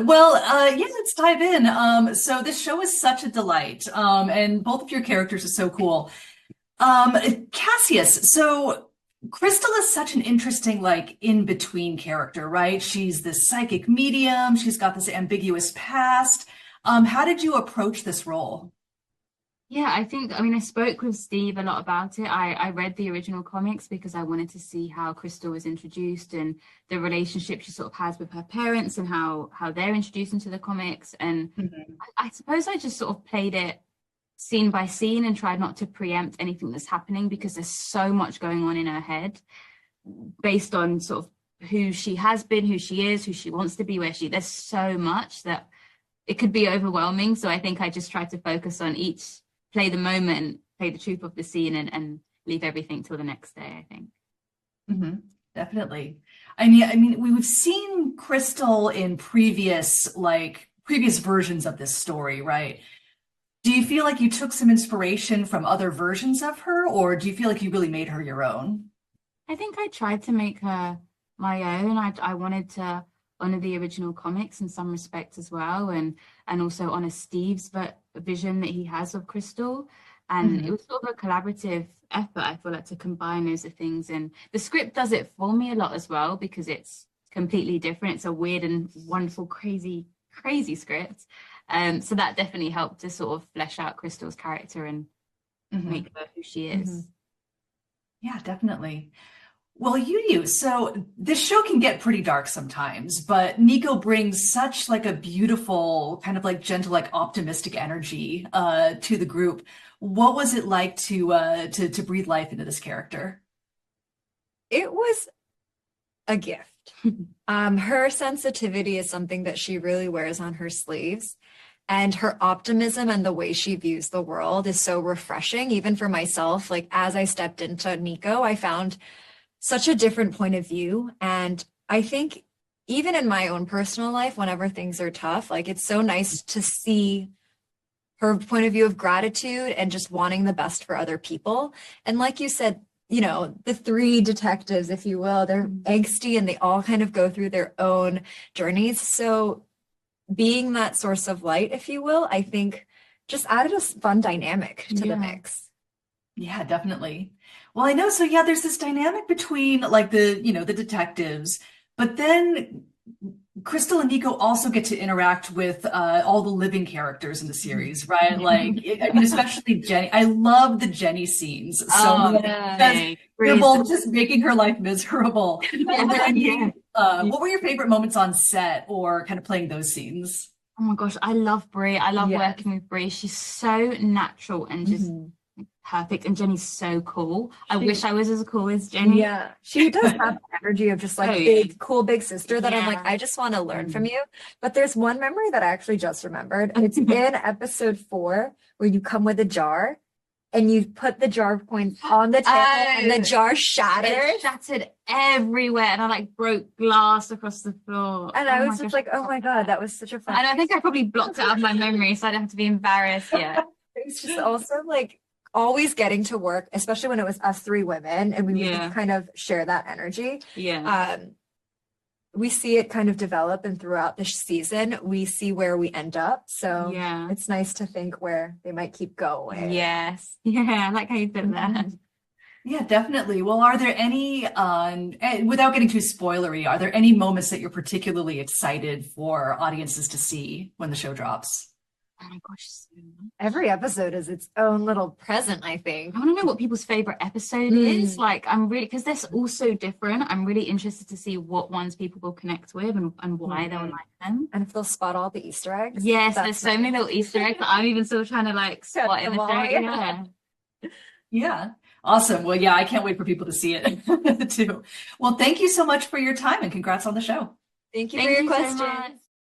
Well, yeah, let's dive in. So this show is such a delight, and both of your characters are so cool. Um, Cassius. So Crystal is such an interesting, like, in-between character, right? She's this psychic medium. She's got this ambiguous past. How did you approach this role? Yeah, I mean, I spoke with Steve a lot about it. I read the original comics because I wanted to see how Crystal was introduced and the relationship she sort of has with her parents and how they're introduced into the comics. And Mhm. I suppose I just sort of played it scene by scene and tried not to preempt anything that's happening because there's so much going on in her head based on sort of who she has been, who she is, who she wants to be, there's so much that it could be overwhelming. So I think I just tried to focus on each, play the moment, play the truth of the scene, and leave everything till the next day, I think. Hmm. Definitely. I mean, we've seen Crystal in previous versions of this story, right? Do you feel like you took some inspiration from other versions of her, or do you feel like you really made her your own? I think I tried to make her my own. I wanted to honor the original comics in some respects as well, and also honor Steve's vision that he has of Crystal. And it Hmm. was sort of a collaborative effort, I feel like, to combine those things. And the script does it for me a lot as well because it's completely different. It's a weird and wonderful, crazy, crazy script. So that definitely helped to sort of flesh out Crystal's character and Hmm. make her who she Hmm. is. Yeah, definitely. Well, so this show can get pretty dark sometimes, but Nico brings such like a beautiful, kind of like gentle, like optimistic energy to the group. What was it like to breathe life into this character? It was a gift. Her sensitivity is something that she really wears on her sleeves. And her optimism and the way she views the world is so refreshing, even for myself. Like, as I stepped into Niko, I found such a different point of view. And I think even in my own personal life, whenever things are tough, like, it's so nice to see her point of view of gratitude and just wanting the best for other people. And like you said, the three detectives, if you will, they're angsty and they all kind of go through their own journeys. So being that source of light, if you will, I think just added a fun dynamic to the Yeah. mix. Yeah, definitely. Well, I know. So yeah, there's this dynamic between like the detectives, but then Crystal and Nico also get to interact with all the living characters in the series, right? Like, I mean, especially Jenny. I love the Jenny scenes so Oh, much Yeah. because okay. they're Praise the both just making her life miserable. Are there yeah. any, what were your favorite moments on set or kind of playing those scenes? Oh my gosh, I love Brie. I love Yes. working with Brie. She's so natural and just Mhm. perfect. And Jenny's so cool. I wish She I was as cool as Jenny. Yeah, she does have the energy of just Oh like yeah. big, cool, big sister that I'm like, Yeah. I just want to learn from Mhm. you. But there's one memory that I actually just remembered. It's in episode 4 where you come with a jar and you put the jar coins on the table and the Oh, jar it shatters. shattered everywhere and I like broke glass across the floor. And Oh I my was just gosh. like, oh my God, that was such a fun. And I think I probably blocked it out of my memory, so I don't have to be embarrassed yet. It's just also like always getting to work, especially when it was us three women and we would just Yeah. kind of share that energy. Yeah. Um, we see it kind of develop and throughout the season we see where we end up, so Yeah. it's nice to think where they might keep going. Yes. Yeah. I like how you put that. Mhm. Yeah, definitely. Well, are there any, without getting too spoilery, are there any moments that you're particularly excited for audiences to see when the show drops? Oh my gosh, so much. Every episode is its own little present, I I think. want to know what people's favorite episode is. Mm. Like, I'm really, because they're all so different. I'm really interested to see what ones people will connect with and why they'll Mhm. like them. And if they'll spot all the Easter eggs, Yes, there's that's so many nice. little Easter eggs that I'm even still trying to like Catch spot in them the show. all, yeah. Yeah. Yeah. Awesome. Well, yeah, I can't wait for people to see it too. Well, thank you so much for your time and congrats on the show. Thank you for Thank your you so questions. much.